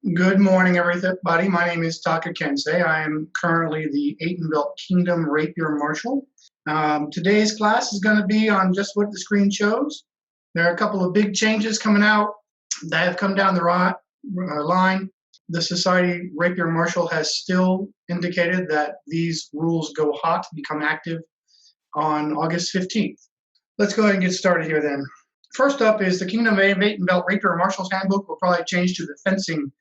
Good morning, everybody. My name is Taka Kensei. I am currently the Atenveldt Kingdom Rapier Marshal. Today's class is going to be on just what the screen shows. There are a couple of big changes coming out that have come down the line. The Society Rapier Marshal has still indicated that these rules go hot, become active on August 15th. Let's go ahead and get started here then. First up is the Kingdom of Atenveldt Rapier Marshal's Handbook will probably change to the Fencing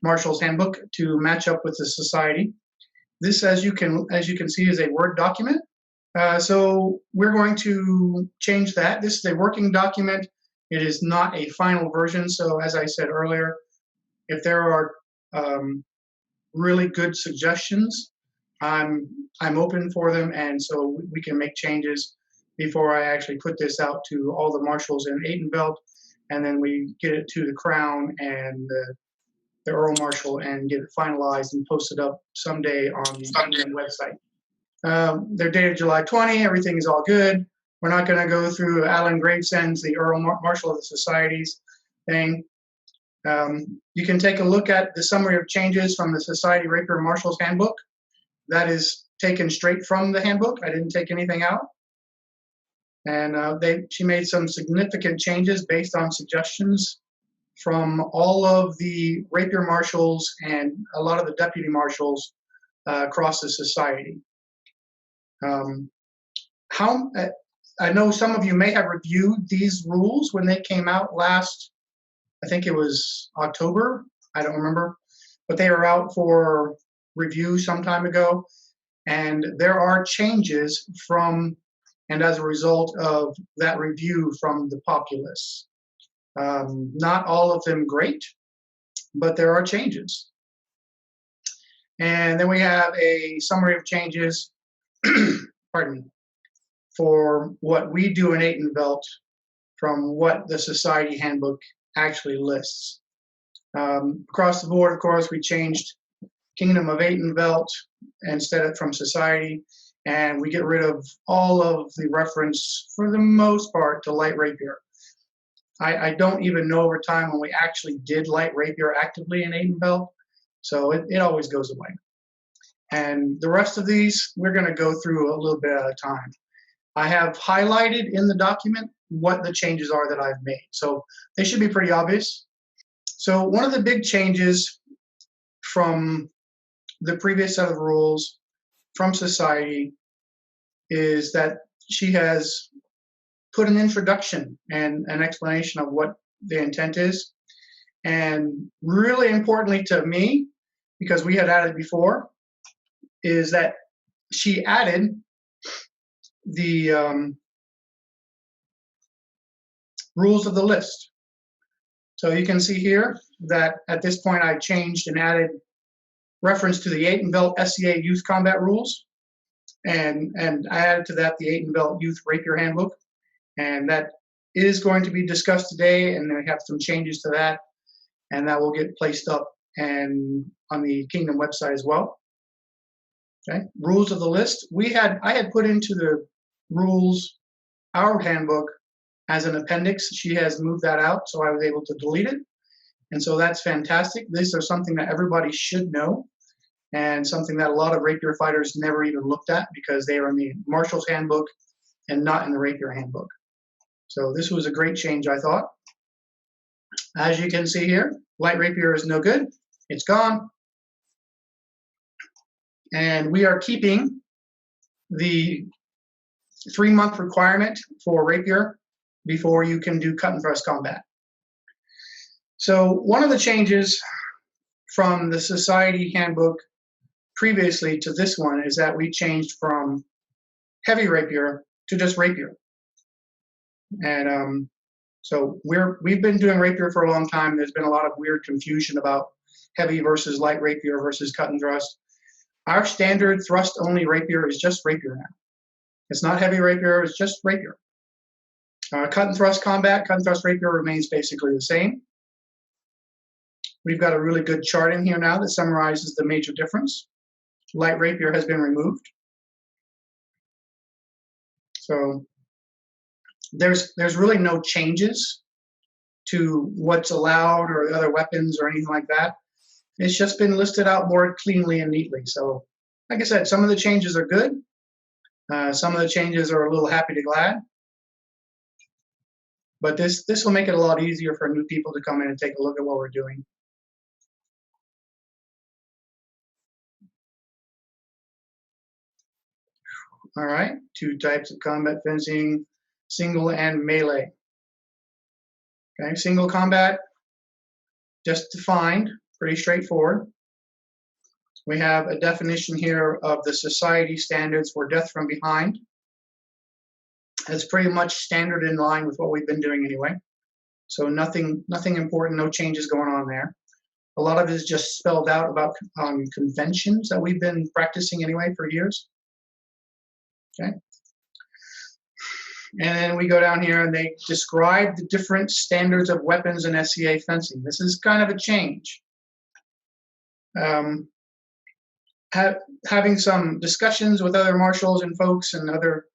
Marshal's Handbook to match up with the Society. This, as you can see, is a Word document. So we're going to change that. This is a working document. It is not a final version. So as I said earlier, if there are really good suggestions, I'm open for them, and so we can make changes before I actually put this out to all the marshals in Atenveldt, and then we get it to the Crown and the Earl Marshal and get it finalized and posted up someday on the Kingdom website. They're dated July 20. Everything is all good. We're not going to go through Alan Gravesend's, the Earl Marshal of the Societies thing. You can take a look at the summary of changes from the Society Rapier Marshal's Handbook. That is taken straight from the handbook. I didn't take anything out. And she made some significant changes based on suggestions from all of the rapier marshals and a lot of the deputy marshals across the society. I know some of you may have reviewed these rules when they came out last, I think it was October, I don't remember, but they were out for review some time ago, and there are changes from and as a result of that review from the populace. Not all of them great, but there are changes. And then we have a summary of changes, pardon me, for what we do in Atenveldt from what the Society Handbook actually lists. Across the board, of course, we changed Kingdom of Atenveldt instead of from Society, and we get rid of all of the reference, for the most part, to light rapier. I don't even know over time when we actually did light rapier actively in Atenveldt, so it always goes away. And the rest of these, we're going to go through a little bit at a time. I have highlighted in the document what the changes are that I've made, so they should be pretty obvious. So one of the big changes from the previous set of rules from Society is that she has put an introduction and an explanation of what the intent is. And really importantly to me, because we had added before, is that she added the rules of the list. So you can see here that at this point I changed and added reference to the Atenveldt SCA Youth Combat Rules, and I added to that the Atenveldt Youth Rapier Handbook, and that is going to be discussed today, and we have some changes to that, and that will get placed up and on the Kingdom website as well. Okay, rules of the list. I had put into the rules our handbook as an appendix. She has moved that out, so I was able to delete it. And so that's fantastic. These are something that everybody should know, and something that a lot of rapier fighters never even looked at because they are in the Marshal's Handbook and not in the Rapier Handbook. So this was a great change, I thought. As you can see here, light rapier is no good. It's gone. And we are keeping the 3-month requirement for rapier before you can do cut and thrust combat. So one of the changes from the Society Handbook previously to this one is that we changed from heavy rapier to just rapier. And so we've been doing rapier for a long time. There's been a lot of weird confusion about heavy versus light rapier versus cut and thrust. Our standard thrust only rapier is just rapier now. It's not heavy rapier, it's just rapier. Cut and thrust combat, cut and thrust rapier remains basically the same. We've got a really good chart in here now that summarizes the major difference. Light rapier has been removed. So there's really no changes to what's allowed or other weapons or anything like that. It's just been listed out more cleanly and neatly. So, like I said, some of the changes are good. Some of the changes are a little happy to glad. But this will make it a lot easier for new people to come in and take a look at what we're doing. All right, 2 types of combat fencing, single and melee. Okay, single combat, just defined, pretty straightforward. We have a definition here of the society standards for death from behind. It's pretty much standard in line with what we've been doing anyway. So nothing important, no changes going on there. A lot of it is just spelled out about conventions that we've been practicing anyway for years. Okay. And then we go down here and they describe the different standards of weapons in SCA fencing. This is kind of a change. Having some discussions with other marshals and folks and other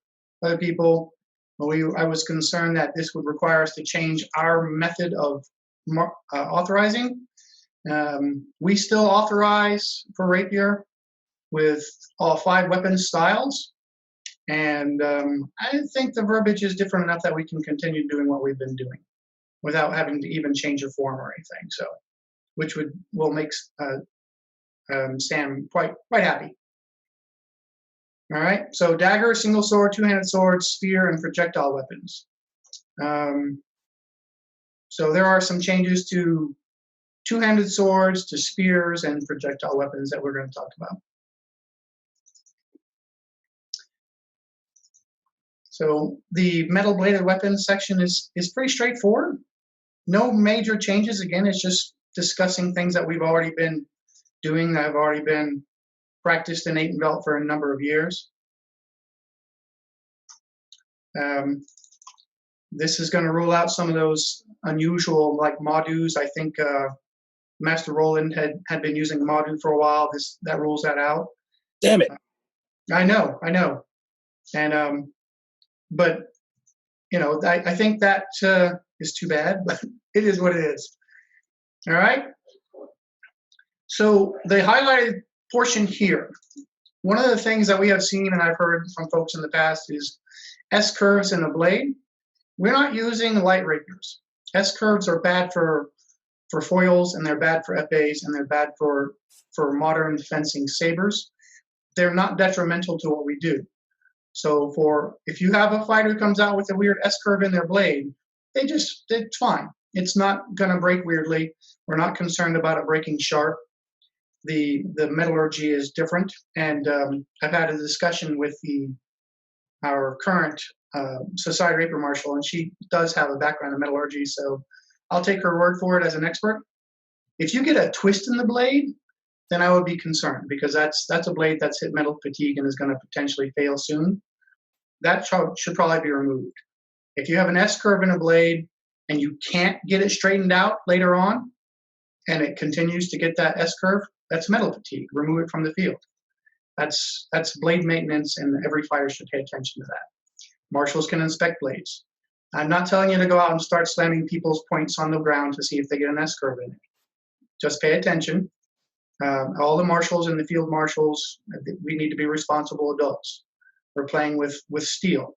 people, I was concerned that this would require us to change our method of authorizing. We still authorize for Rapier with all 5 weapon styles. And I think the verbiage is different enough that we can continue doing what we've been doing without having to even change the form or anything. So, which will make Sam quite happy. All right. So dagger, single sword, 2-handed sword, spear, and projectile weapons. So there are some changes to 2-handed swords, to spears, and projectile weapons that we're going to talk about. So the metal bladed weapons section is pretty straightforward. No major changes. Again, it's just discussing things that we've already been doing, that have already been practiced in Atenveldt for a number of years. This is going to rule out some of those unusual, like Modus. I think Master Roland had been using Modu for a while. That rules that out. Damn it! I know. And but you know, I think that is too bad, but it is what it is. All right. So the highlighted portion here, one of the things that we have seen and I've heard from folks in the past is S-curves in the blade. We're not using light rapiers. S-curves are bad for foils, and they're bad for épées, and they're bad for modern fencing sabers. They're not detrimental to what we do. So if you have a fighter who comes out with a weird S-curve in their blade, it's fine. It's not going to break weirdly. We're not concerned about it breaking sharp. The metallurgy is different, and I've had a discussion with our current Society Rapier Marshal, and she does have a background in metallurgy, so I'll take her word for it as an expert. If you get a twist in the blade, then I would be concerned, because that's a blade that's hit metal fatigue and is going to potentially fail soon. That should probably be removed. If you have an S-curve in a blade and you can't get it straightened out later on, and it continues to get that S-curve, that's metal fatigue. Remove it from the field. That's blade maintenance, and every fighter should pay attention to that. Marshals can inspect blades. I'm not telling you to go out and start slamming people's points on the ground to see if they get an S-curve in it. Just pay attention. All the marshals and the field marshals, we need to be responsible adults. We're playing with steel,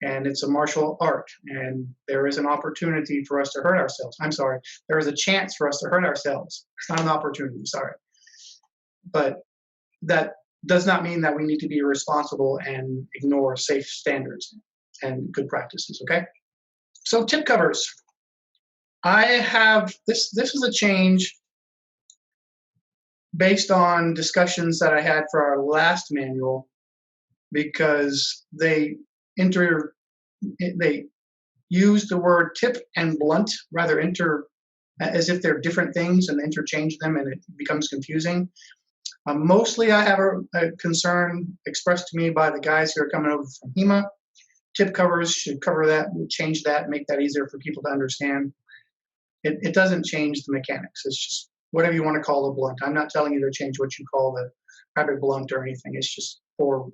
and it's a martial art, and there is an opportunity for us to hurt ourselves. I'm sorry, there is a chance for us to hurt ourselves. It's not an opportunity, sorry. But that does not mean that we need to be irresponsible and ignore safe standards and good practices, okay? So tip covers. I have, this is a change based on discussions that I had for our last manual, because they use the word tip and blunt rather as if they're different things, and interchange them, and it becomes confusing. Mostly I have a concern expressed to me by the guys who are coming over from HEMA. Tip covers should cover that, change that, make that easier for people to understand. It doesn't change the mechanics. It's just whatever you want to call a blunt. I'm not telling you to change what you call the rabbit blunt or anything. It's just for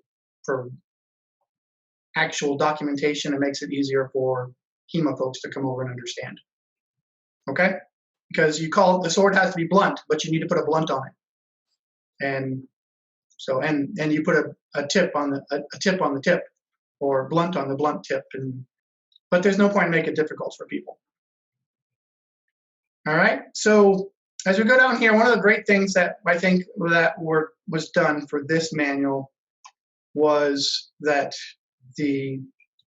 actual documentation. It makes it easier for HEMA folks to come over and understand. Okay? because the sword has to be blunt, but you need to put a blunt on it. And so, and you put a tip on the tip, or blunt on the blunt tip. But there's no point in making it difficult for people. All right. So as we go down here, one of the great things that I think that was done for this manual was that the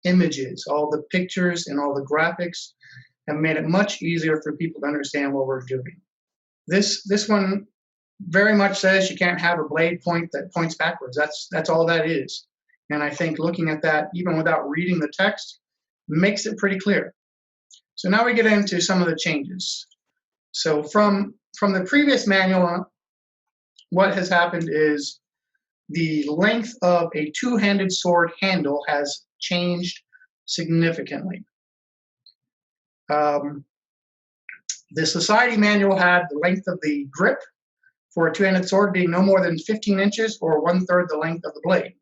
images, all the pictures and all the graphics have made it much easier for people to understand what we're doing. This one very much says you can't have a blade point that points backwards. That's all that is. And I think looking at that, even without reading the text, makes it pretty clear. So now we get into some of the changes. So from the previous manual, what has happened is the length of a two-handed sword handle has changed significantly. The Society manual had the length of the grip for a two-handed sword being no more than 15 inches or 1/3 the length of the blade.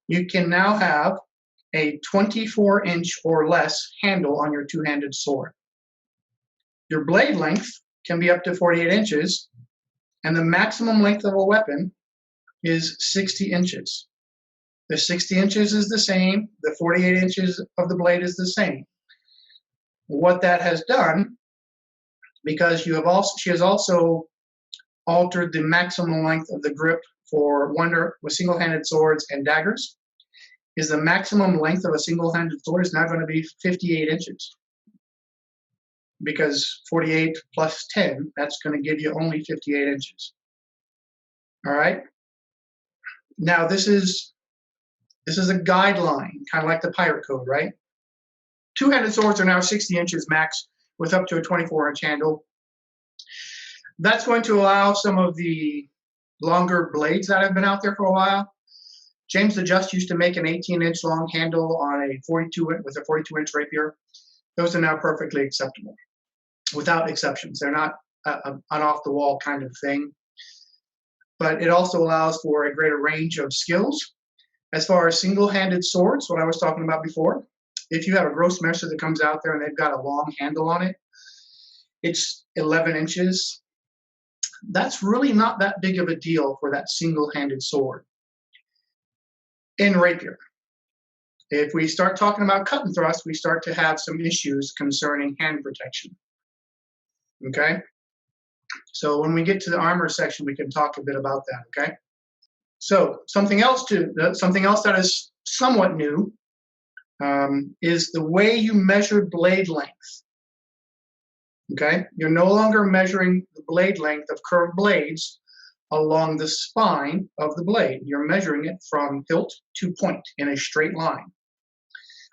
You can now have a 24-inch or less handle on your two-handed sword. Your blade length can be up to 48 inches, and the maximum length of a weapon is 60 inches. The 60 inches is the same, the 48 inches of the blade is the same. What that has done, because she has also altered the maximum length of the grip for with single-handed swords and daggers, is the maximum length of a single-handed sword is now going to be 58 inches. Because 48 plus 10, that's going to give you only 58 inches. All right. Now this is a guideline, kind of like the pirate code, right? Two-handed swords are now 60 inches max with up to a 24-inch handle. That's going to allow some of the longer blades that have been out there for a while. James the Just used to make an 18-inch long handle on a 42-inch rapier. Those are now perfectly acceptable, without exceptions. They're not an off-the-wall kind of thing. But it also allows for a greater range of skills. As far as single-handed swords, what I was talking about before, if you have a Grossmesser that comes out there and they've got a long handle on it, it's 11 inches. That's really not that big of a deal for that single-handed sword. In rapier, if we start talking about cut and thrust, we start to have some issues concerning hand protection. Okay? So when we get to the armor section, we can talk a bit about that, okay? So something else that is somewhat new is the way you measure blade length. Okay? You're no longer measuring the blade length of curved blades along the spine of the blade. You're measuring it from hilt to point in a straight line,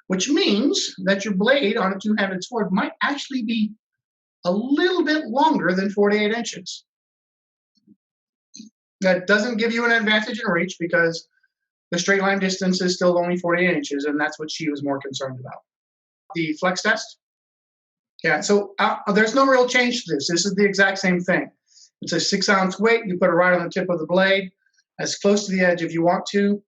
which means that your blade on a two-handed sword might actually be a little bit longer than 48 inches. That doesn't give you an advantage in reach because the straight line distance is still only 48 inches, and that's what she was more concerned about. The flex test? Yeah, so there's no real change to this. This is the exact same thing. It's a 6-ounce weight. You put it right on the tip of the blade, as close to the edge if you want to.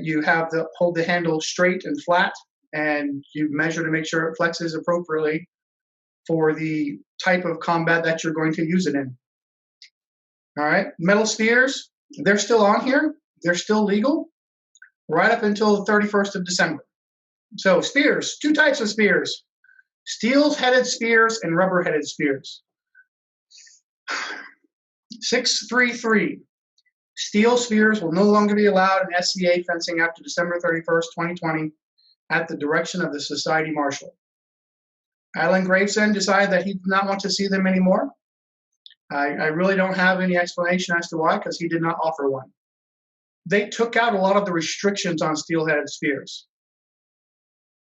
You have hold the handle straight and flat, and you measure to make sure it flexes appropriately for the type of combat that you're going to use it in. All right, metal spears, they're still on here. They're still legal right up until the 31st of December. So spears, 2 types of spears, steel-headed spears and rubber-headed spears. 633, steel spears will no longer be allowed in SCA fencing after December 31st, 2020 at the direction of the Society Marshal. Alan Gravesend decided that he did not want to see them anymore. I really don't have any explanation as to why, because he did not offer one. They took out a lot of the restrictions on steel-headed spears.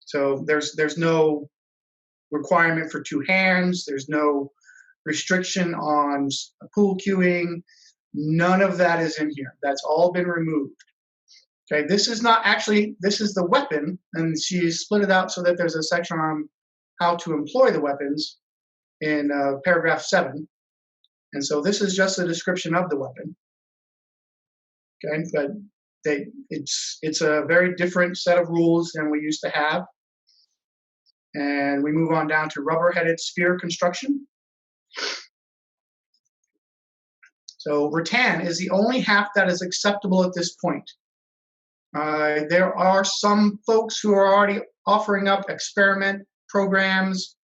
So there's no requirement for 2 hands. There's no restriction on pool cueing. None of that is in here. That's all been removed. Okay, this is not actually, this is the weapon, and she split it out so that there's a section on how to employ the weapons in paragraph 7. And so this is just a description of the weapon. Okay, but it's a very different set of rules than we used to have. And we move on down to rubber-headed spear construction. So rattan is the only haft that is acceptable at this point. There are some folks who are already offering up experiment programs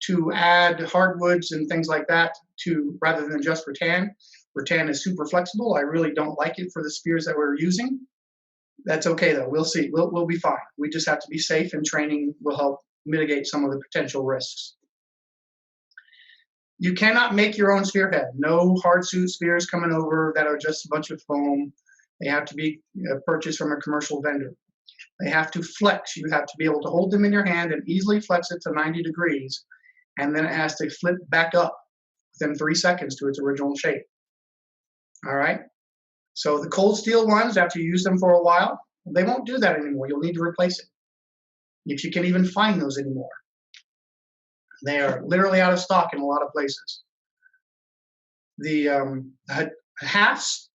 to add hardwoods and things like that to rather than just rattan. Rattan is super flexible. I really don't like it for the spears that we're using. That's okay though. We'll see. We'll be fine. We just have to be safe, and training will help mitigate some of the potential risks. You cannot make your own spearhead. No hard suit spears coming over that are just a bunch of foam. They have to be purchased from a commercial vendor. They have to flex. You have to be able to hold them in your hand and easily flex it to 90 degrees, and then it has to flip back up within 3 seconds to its original shape. All right? So the cold steel ones, after you use them for a while, they won't do that anymore. You'll need to replace it, if you can even find those anymore. They are literally out of stock in a lot of places. The halves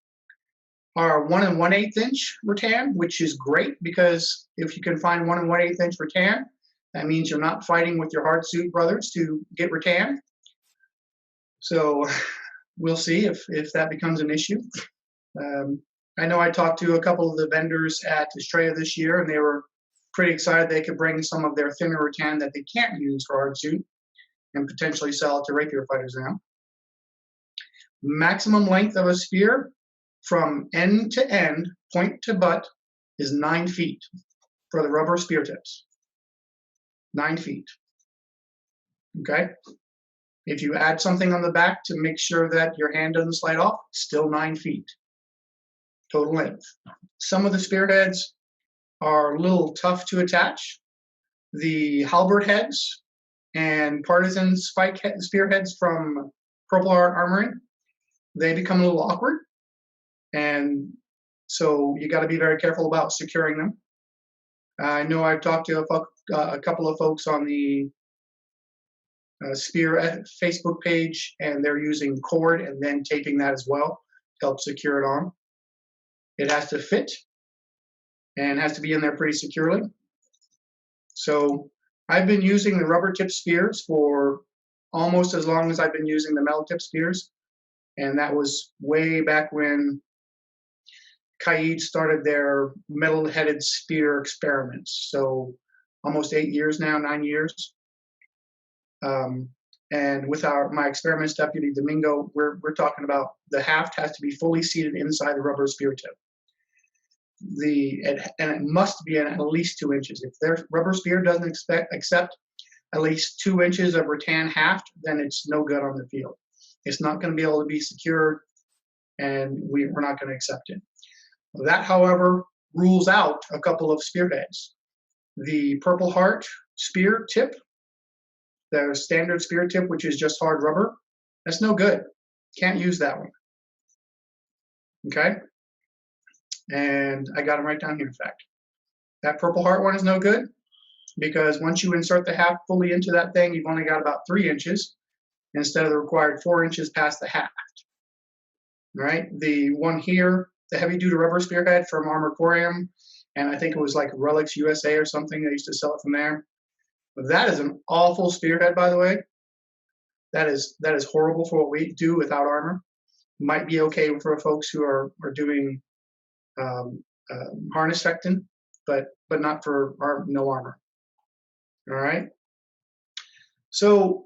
are 1 1/8 inch rattan, which is great because if you can find 1 1/8 inch rattan, that means you're not fighting with your hard suit brothers to get rattan. So we'll see if that becomes an issue. I know I talked to a couple of the vendors at Australia this year, and they were pretty excited they could bring some of their thinner rattan that they can't use for hard suit and potentially sell it to rapier fighters now. Maximum length of a spear from end to end, point to butt, is 9 feet for the rubber spear tips. 9 feet. Okay? If you add something on the back to make sure that your hand doesn't slide off, still 9 feet total length. Some of the spearheads are a little tough to attach. The halberd heads and partisan spike spearheads from Purple Heart Armory, they become a little awkward, and so you got to be very careful about securing them. I know I've talked to a couple of folks on the Spear Facebook page, and they're using cord and then taping that as well to help secure it on. It has to fit and has to be in there pretty securely. So I've been using the rubber tip spears for almost as long as I've been using the metal tip spears, and that was way back when Kaid started their metal-headed spear experiments. So almost 8 years now, 9 years. And with my experiments deputy Domingo, we're talking about the haft has to be fully seated inside the rubber spear tip. And it must be at least 2 inches. If their rubber spear doesn't accept at least 2 inches of rattan haft, then it's no good on the field. It's not going to be able to be secured, and we're not going to accept it. That, however, rules out a couple of spearheads. The Purple Heart spear tip, the standard spear tip, which is just hard rubber, that's no good. Can't use that one. Okay? And I got them right down here, in fact. That Purple Heart one is no good because once you insert the haft fully into that thing, you've only got about 3 inches instead of the required 4 inches past the haft. All right? The one here, the heavy-duty rubber spearhead from Armorcorium, and I think it was like Relics USA or something. They used to sell it from there. But that is an awful spearhead, by the way. That is horrible for what we do without armor. Might be okay for folks who are doing harness fectin, but not for no armor. All right. So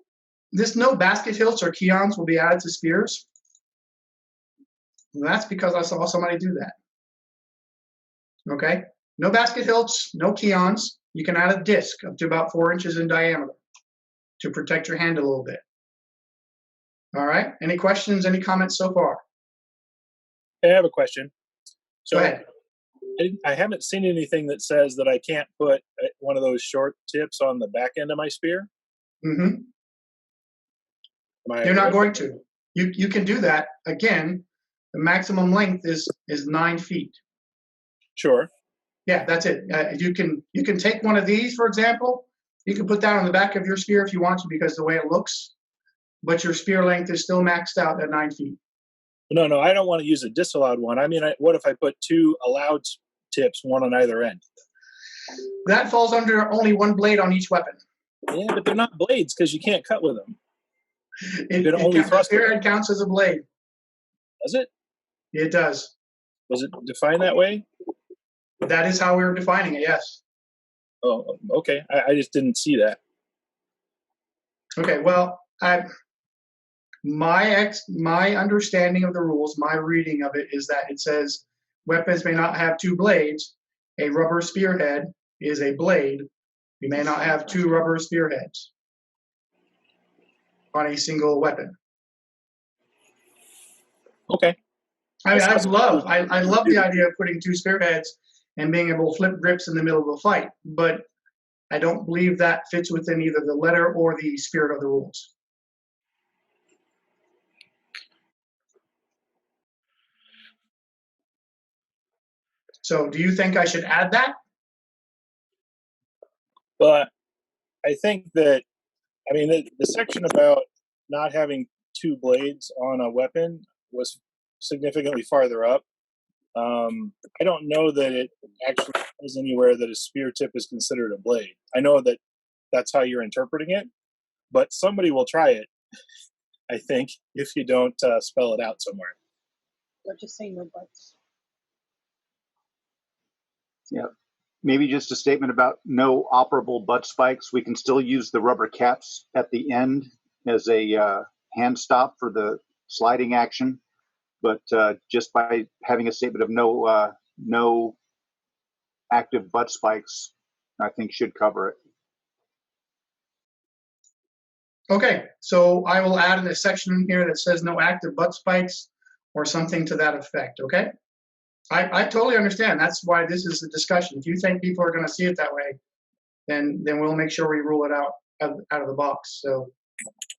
this no basket hilts or keons will be added to spears. And that's because I saw somebody do that. Okay. No basket hilts, no keons. You can add a disc up to about 4 inches in diameter to protect your hand a little bit. All right. Any questions? Any comments so far? I have a question. So go ahead. I haven't seen anything that says that I can't put one of those short tips on the back end of my spear. Mm-hmm. You're not going to. You can do that. Again, the maximum length is 9 feet. Sure. Yeah, that's it. You can take one of these, for example. You can put that on the back of your spear if you want to because the way it looks, but your spear length is still maxed out at 9 feet. No, I don't want to use a disallowed one. I mean, what if I put 2 allowed tips, one on either end? That falls under only 1 blade on each weapon. Yeah, but they're not blades because you can't cut with them. You can only The thrust it. spearhead counts as a blade. Does it? It does. Was it defined that way? That is how we were defining it, yes. Oh, okay. I just didn't see that. Okay, well, my understanding of the rules, my reading of it is that it says weapons may not have two blades. A rubber spearhead is a blade. You may not have two rubber spearheads on a single weapon. Okay. I love the idea of putting two spearheads and being able to flip grips in the middle of a fight, but I don't believe that fits within either the letter or the spirit of the rules. So do you think I should add that? Well, I think that, I mean, the section about not having two blades on a weapon was significantly farther up. I don't know that it actually says anywhere that a spear tip is considered a blade. I know that that's how you're interpreting it, but somebody will try it, I think, if you don't spell it out somewhere. Or just say no buts. Yeah, maybe just a statement about no operable butt spikes. We can still use the rubber caps at the end as a hand stop for the sliding action, but just by having a statement of no active butt spikes, I think should cover it. Okay, so I will add in a section here that says no active butt spikes or something to that effect, okay? I totally understand. That's why this is a discussion. If you think people are going to see it that way, then we'll make sure we rule it out of the box. So,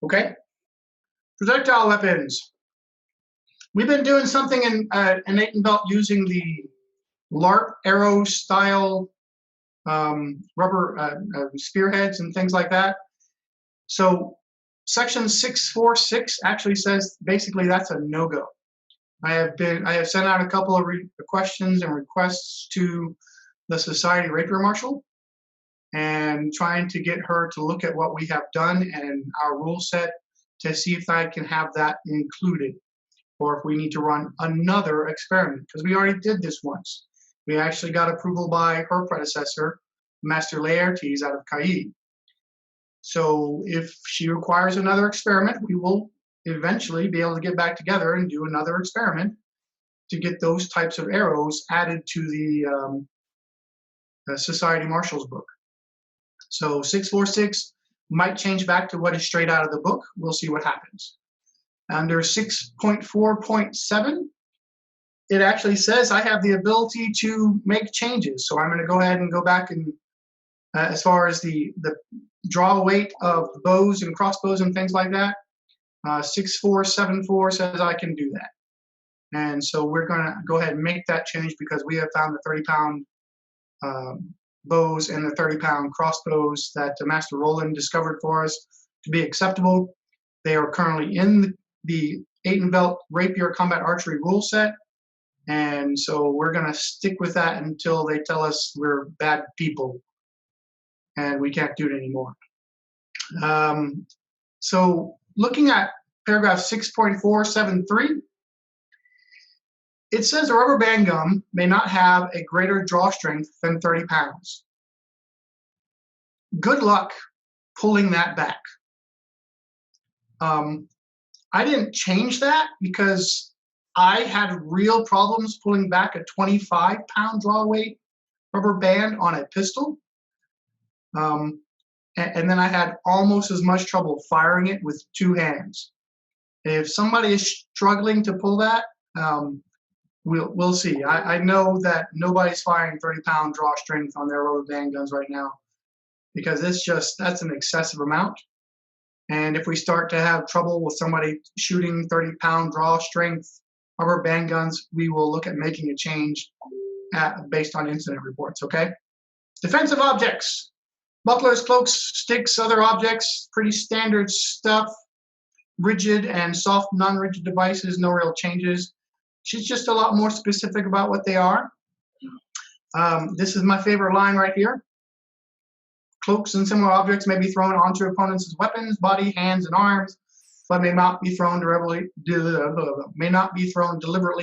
okay. Projectile weapons. We've been doing something in Atenveldt using the LARP arrow style rubber spearheads and things like that. So section 646 actually says basically that's a no-go. I have sent out a couple of questions and requests to the Society Rapier Marshal and trying to get her to look at what we have done and our rule set to see if I can have that included or if we need to run another experiment because we already did this once. We actually got approval by her predecessor, Master Laertes out of Kagehiro. So if she requires another experiment, we will eventually be able to get back together and do another experiment to get those types of arrows added to the Society Marshal's book. So 646 might change back to what is straight out of the book. We'll see what happens. Under 6.4.7, it actually says I have the ability to make changes. So I'm going to go ahead and go back and as far as the draw weight of bows and crossbows and things like that, 6474 says I can do that. And so we're going to go ahead and make that change because we have found the 30-pound bows and the 30-pound crossbows that Master Roland discovered for us to be acceptable. They are currently in the Atenveldt Rapier Combat Archery rule set. And so we're going to stick with that until they tell us we're bad people and we can't do it anymore. So looking at paragraph 6.473, it says a rubber band gun may not have a greater draw strength than 30 pounds. Good luck pulling that back. I didn't change that because I had real problems pulling back a 25-pound draw weight rubber band on a pistol. And then I had almost as much trouble firing it with two hands. If somebody is struggling to pull that, we'll see. I know that nobody's firing 30-pound draw strength on their rubber band guns right now because that's an excessive amount. And if we start to have trouble with somebody shooting 30-pound draw strength rubber band guns, we will look at making a change based on incident reports, okay? Defensive objects. Bucklers, cloaks, sticks, other objects, pretty standard stuff. Rigid and soft non-rigid devices, no real changes. She's just a lot more specific about what they are. This is my favorite line right here. Cloaks and similar objects may be thrown onto opponents as weapons, body, hands, and arms. but may not be thrown deliberately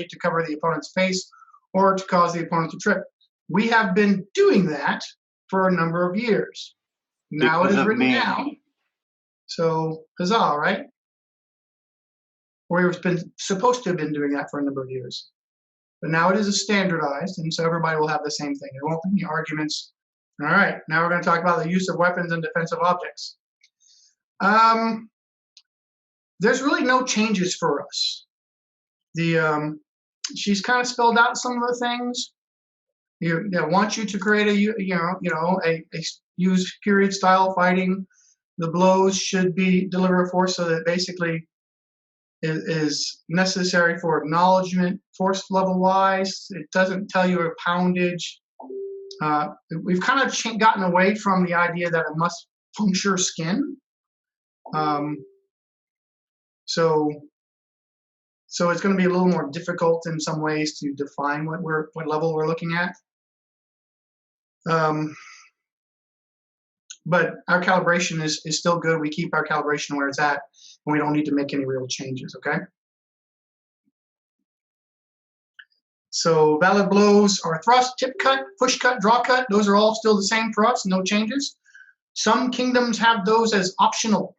to cover the opponent's face or to cause the opponent to trip. We have been doing that for a number of years. Now it is written down. So, huzzah, right? Or we've been supposed to have been doing that for a number of years. But now it is standardized, and so everybody will have the same thing. There won't be any arguments. All right, now we're going to talk about the use of weapons and defensive objects. There's really no changes for us. She's kind of spelled out some of the things. They want you to create a use period style fighting. The blows should be deliver a force so that basically is necessary for acknowledgement force level wise. It doesn't tell you a poundage. We've kind of gotten away from the idea that it must puncture skin. So it's going to be a little more difficult in some ways to define what level we're looking at. But our calibration is still good. We keep our calibration where it's at, and we don't need to make any real changes, okay? So valid blows are thrust, tip cut, push cut, draw cut. Those are all still the same for us, no changes. Some kingdoms have those as optional.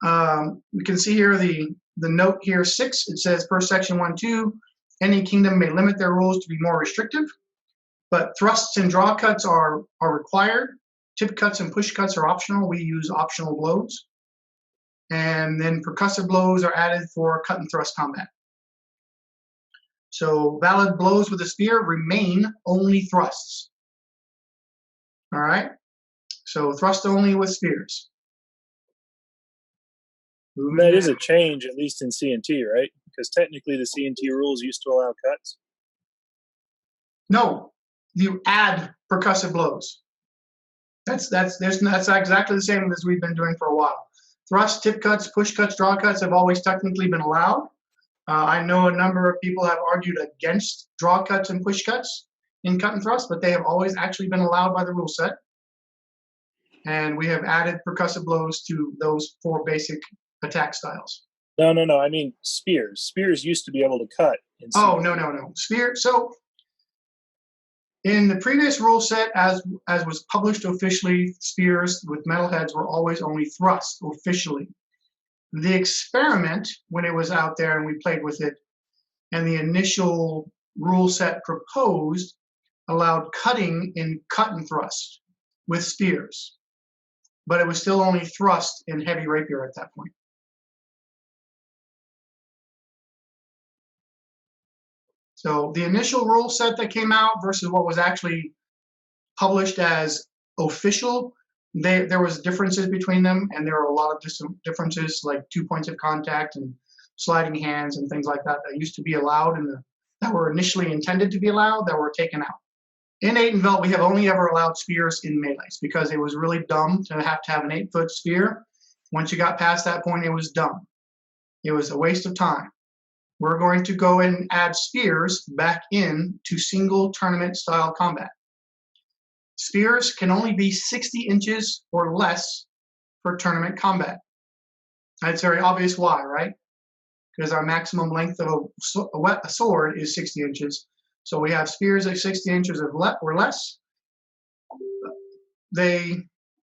You can see here the note here 6. It says per section 1.2, any kingdom may limit their rules to be more restrictive, but thrusts and draw cuts are required. Tip cuts and push cuts are optional. We use optional blows. And then percussive blows are added for cut and thrust combat. So valid blows with a spear remain only thrusts. All right? So thrust only with spears. That is a change, at least in C&T, right? Because technically the C&T rules used to allow cuts. No, you add percussive blows. That's exactly the same as we've been doing for a while. Thrust, tip cuts, push cuts, draw cuts have always technically been allowed. I know a number of people have argued against draw cuts and push cuts in cut and thrust, but they have always actually been allowed by the rule set. And we have added percussive blows to those 4 basic attack styles. No. I mean spears. Spears used to be able to cut. Oh, no. Spear. So in the previous rule set, as was published officially, spears with metal heads were always only thrust officially. The experiment, when it was out there and we played with it, and the initial rule set proposed allowed cutting in cut and thrust with spears, but it was still only thrust in heavy rapier at that point. So the initial rule set that came out versus what was actually published as official, there was differences between them, and there were a lot of differences, like 2 points of contact and sliding hands and things like that used to be allowed and that were initially intended to be allowed that were taken out. In Atenveldt, we have only ever allowed spears in melees because it was really dumb to have an 8-foot spear. Once you got past that point, it was dumb. It was a waste of time. We're going to go and add spears back in to single tournament style combat. Spears can only be 60 inches or less for tournament combat. It's very obvious why, right? Because our maximum length of a sword is 60 inches. So we have spears at 60 inches or less.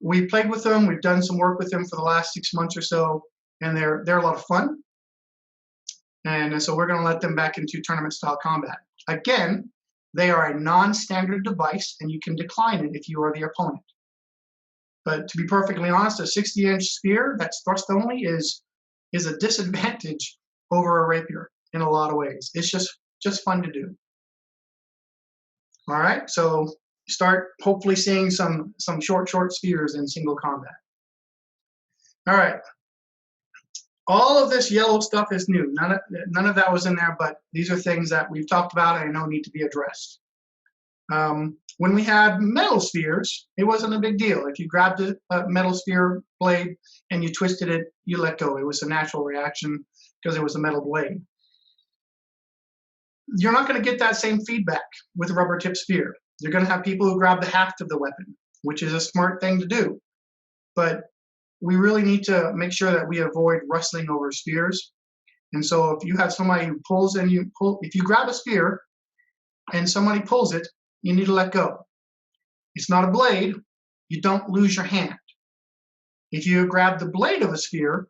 We played with them. We've done some work with them for the last 6 months or so, and they're a lot of fun. And so we're going to let them back into tournament-style combat. Again, they are a non-standard device, and you can decline it if you are the opponent. But to be perfectly honest, a 60-inch spear that's thrust only is a disadvantage over a rapier in a lot of ways. It's just fun to do. All right, so start hopefully seeing some short spears in single combat. All right. All of this yellow stuff is new. None of that was in there, but these are things that we've talked about and I know need to be addressed. When we had metal spears, it wasn't a big deal. If you grabbed a metal spear blade and you twisted it, you let go. It was a natural reaction because it was a metal blade. You're not going to get that same feedback with a rubber tip spear. You're going to have people who grab the haft of the weapon, which is a smart thing to do. But we really need to make sure that we avoid wrestling over spears. And so if you have somebody who pulls and you pull, if you grab a spear and somebody pulls it, you need to let go. It's not a blade. You don't lose your hand. If you grab the blade of a spear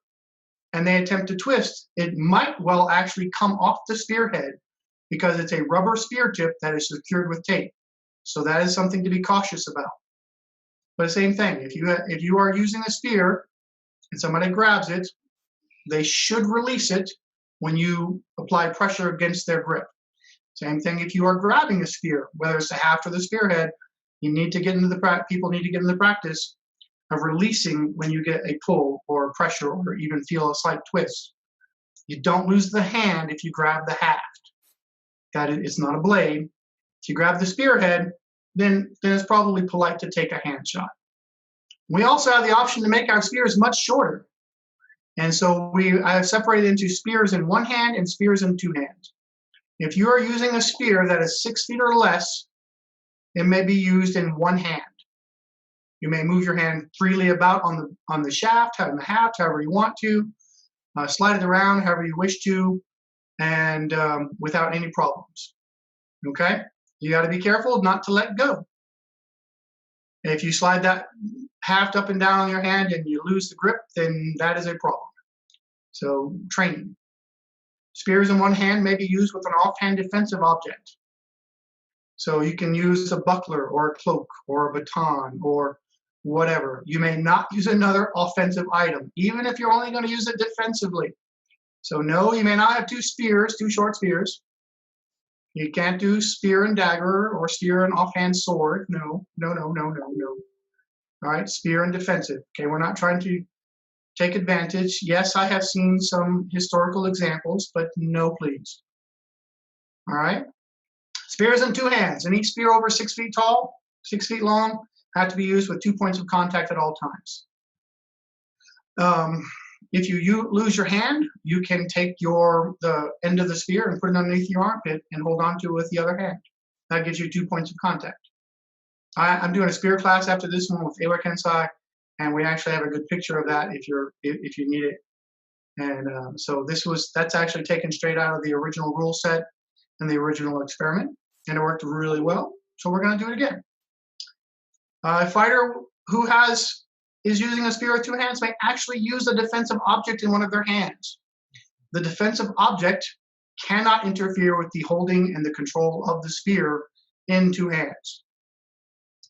and they attempt to twist, it might well actually come off the spearhead because it's a rubber spear tip that is secured with tape. So that is something to be cautious about. But the same thing, if you are using a spear and somebody grabs it, they should release it when you apply pressure against their grip. Same thing if you are grabbing a spear, whether it's the haft or the spearhead, you need to get into the people need to get into the practice of releasing when you get a pull or pressure or even feel a slight twist. You don't lose the hand if you grab the haft. That it's not a blade. If you grab the spearhead, then it's probably polite to take a hand shot. We also have the option to make our spears much shorter. And so I have separated into spears in one hand and spears in two hands. If you are using a spear that is 6 feet or less, it may be used in one hand. You may move your hand freely about on the shaft, on the haft, however you want to, slide it around however you wish to, and without any problems. Okay? You got to be careful not to let go. If you slide that haft up and down on your hand and you lose the grip, then that is a problem. So training. Spears in one hand may be used with an offhand defensive object. So you can use a buckler or a cloak or a baton or whatever. You may not use another offensive item, even if you're only going to use it defensively. So no, you may not have two short spears. You can't do spear and dagger or spear and offhand sword. No. All right, spear and defensive. Okay, we're not trying to take advantage. Yes, I have seen some historical examples, but no, please. All right. Spears in two hands, and each spear over 6 feet tall, 6 feet long, have to be used with 2 points of contact at all times. If you lose your hand, you can take the end of the spear and put it underneath your armpit and hold on to it with the other hand. That gives you 2 points of contact. I'm doing a spear class after this one with Ewa Kensai, and we actually have a good picture of that if you need it. And so that's actually taken straight out of the original rule set and the original experiment, and it worked really well. So we're going to do it again. A fighter who is using a spear with two hands may actually use a defensive object in one of their hands. The defensive object cannot interfere with the holding and the control of the spear in two hands.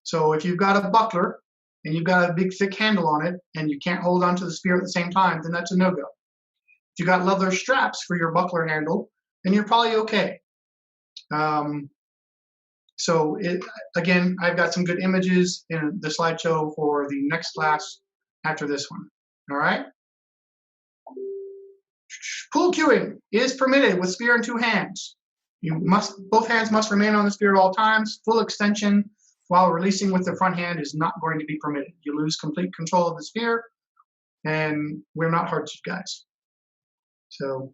So if you've got a buckler and you've got a big thick handle on it and you can't hold onto the spear at the same time, then that's a no-go. If you've got leather straps for your buckler handle, then you're probably okay. Again, I've got some good images in the slideshow for the next class after this one. All right? Pull cueing is permitted with spear in two hands. Both hands must remain on the spear at all times. Full extension while releasing with the front hand is not going to be permitted. You lose complete control of the spear, and we're not hardship guys. So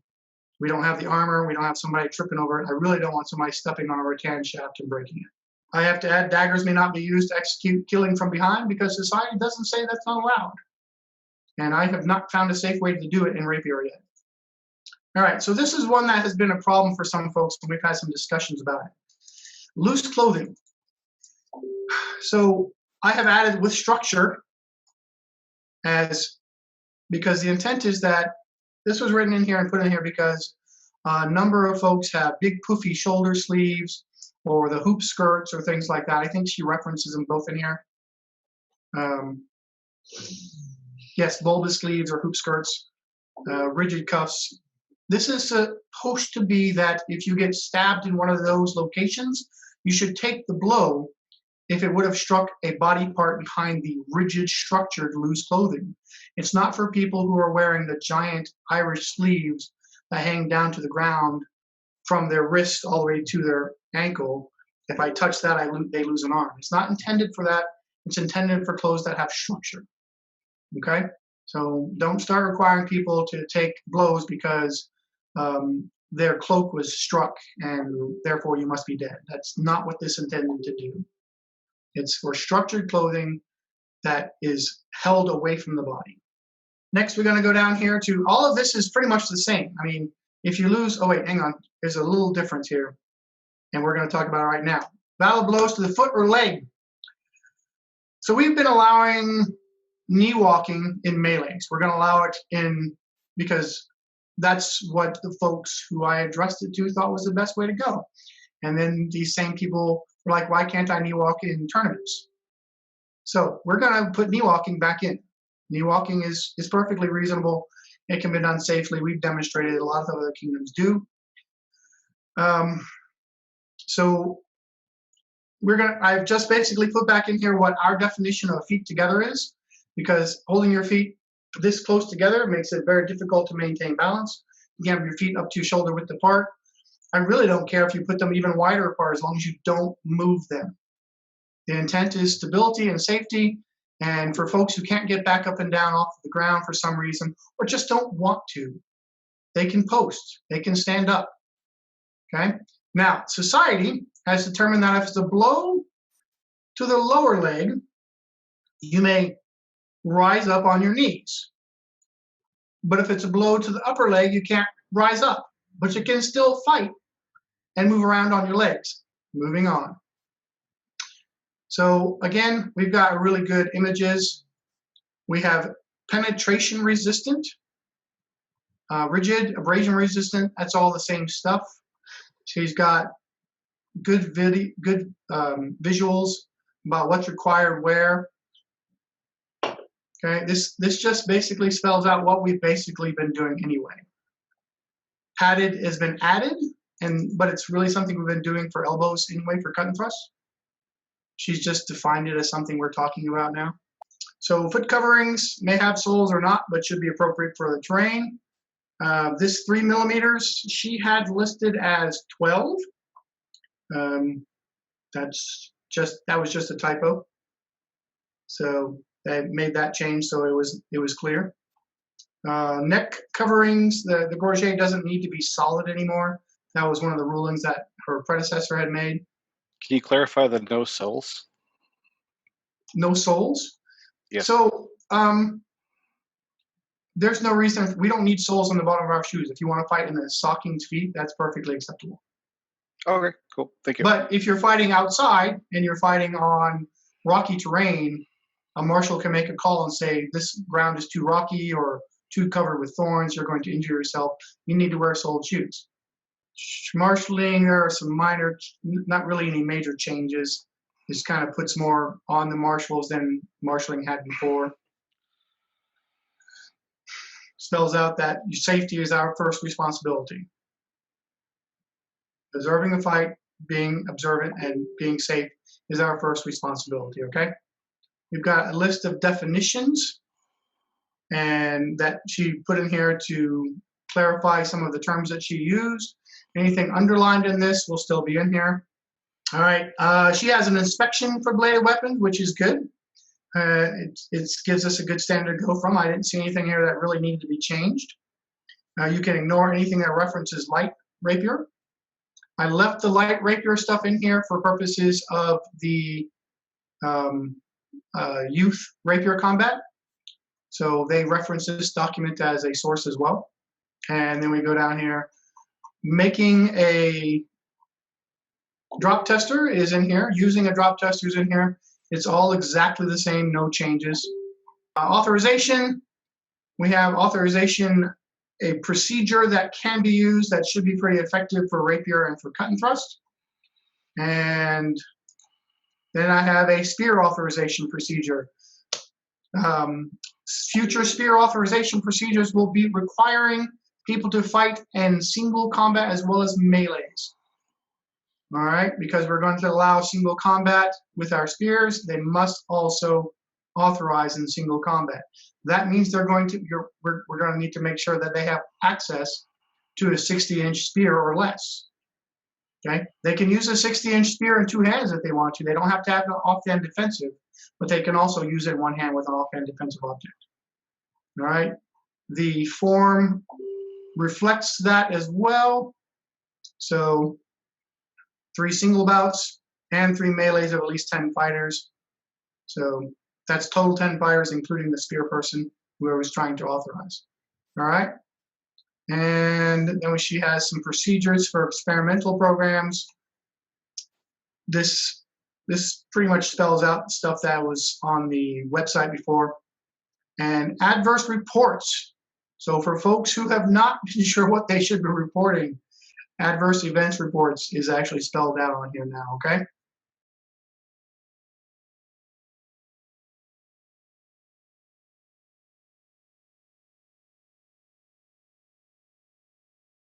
we don't have the armor. We don't have somebody tripping over it. I really don't want somebody stepping on a rattan shaft and breaking it. I have to add, daggers may not be used to execute killing from behind because society doesn't say that's not allowed. And I have not found a safe way to do it in Rapier yet. All right, so this is one that has been a problem for some folks, and we've had some discussions about it. Loose clothing. So I have added with structure because the intent is that this was written in here and put in here because a number of folks have big poofy shoulder sleeves or the hoop skirts or things like that. I think she references them both in here. Yes, bulbous sleeves or hoop skirts, rigid cuffs. This is supposed to be that if you get stabbed in one of those locations, you should take the blow if it would have struck a body part behind the rigid, structured, loose clothing. It's not for people who are wearing the giant Irish sleeves that hang down to the ground from their wrist all the way to their ankle. If I touch that, they lose an arm. It's not intended for that. It's intended for clothes that have structure. Okay? So don't start requiring people to take blows because their cloak was struck and therefore you must be dead. That's not what this is intended to do. It's for structured clothing that is held away from the body. Next, we're going to go down here to, all of this is pretty much the same. I mean, if you lose, oh wait, hang on. There's a little difference here. And we're going to talk about it right now. Battle blows to the foot or leg. So we've been allowing knee walking in melees. We're going to allow it in, because that's what the folks who I addressed it to thought was the best way to go. And then these same people were like, why can't I knee walk in tournaments? So we're going to put knee walking back in. Knee walking is perfectly reasonable. It can be done safely. We've demonstrated it. A lot of other kingdoms do. So I've just basically put back in here what our definition of feet together is, because holding your feet this close together makes it very difficult to maintain balance. You can have your feet up to shoulder width apart. I really don't care if you put them even wider apart as long as you don't move them. The intent is stability and safety, and for folks who can't get back up and down off the ground for some reason, or just don't want to, they can post, they can stand up, okay? Now, society has determined that if it's a blow to the lower leg, you may rise up on your knees. But if it's a blow to the upper leg, you can't rise up, but you can still fight and move around on your legs. Moving on. So again, we've got really good images. We have penetration resistant, rigid, abrasion resistant. That's all the same stuff. She's got good visuals about what's required where. Okay, this just basically spells out what we've basically been doing anyway. Padded has been added, but it's really something we've been doing for elbows anyway, for cut and thrust. She's just defined it as something we're talking about now. So foot coverings may have soles or not, but should be appropriate for the terrain. This 3 millimeters, she had listed as 12. That was just a typo. So they made that change so it was clear. Neck coverings, the gorget doesn't need to be solid anymore. That was one of the rulings that her predecessor had made. Can you clarify the no soles? No soles? Yes. So there's no reason, we don't need soles on the bottom of our shoes. If you want to fight in the stockinged feet, that's perfectly acceptable. Okay, cool. Thank you. But if you're fighting outside and you're fighting on rocky terrain, a marshal can make a call and say, this ground is too rocky or too covered with thorns, you're going to injure yourself, you need to wear soled shoes. Marshalling, there are some minor, not really any major changes. This kind of puts more on the marshals than marshalling had before. Spells out that safety is our first responsibility. Observing the fight, being observant, and being safe is our first responsibility, okay? We've got a list of definitions, and that she put in here to clarify some of the terms that she used. Anything underlined in this will still be in here. All right, she has an inspection for bladed weapons, which is good. It gives us a good standard to go from. I didn't see anything here that really needed to be changed. You can ignore anything that references light rapier. I left the light rapier stuff in here for purposes of the youth rapier combat. So they reference this document as a source as well. And then we go down here. Making a drop tester is in here. Using a drop tester is in here. It's all exactly the same, no changes. Authorization, we have authorization, a procedure that can be used that should be pretty effective for rapier and for cut and thrust. And then I have a spear authorization procedure. Future spear authorization procedures will be requiring people to fight in single combat as well as melees. All right, because we're going to allow single combat with our spears, they must also authorize in single combat. That means they're going to, we're going to need to make sure that they have access to a 60-inch spear or less. Okay, they can use a 60-inch spear in two hands if they want to. They don't have to have an offhand defensive, but they can also use it in one hand with an offhand defensive object. All right, the form reflects that as well. So 3 single bouts and 3 melees of at least 10 fighters. So that's total 10 fighters, including the spear person. whoever's trying to authorize. All right. And then she has some procedures for experimental programs. This pretty much spells out the stuff that was on the website before. And adverse reports. So for folks who have not been sure what they should be reporting, adverse events reports is actually spelled out on here now, okay?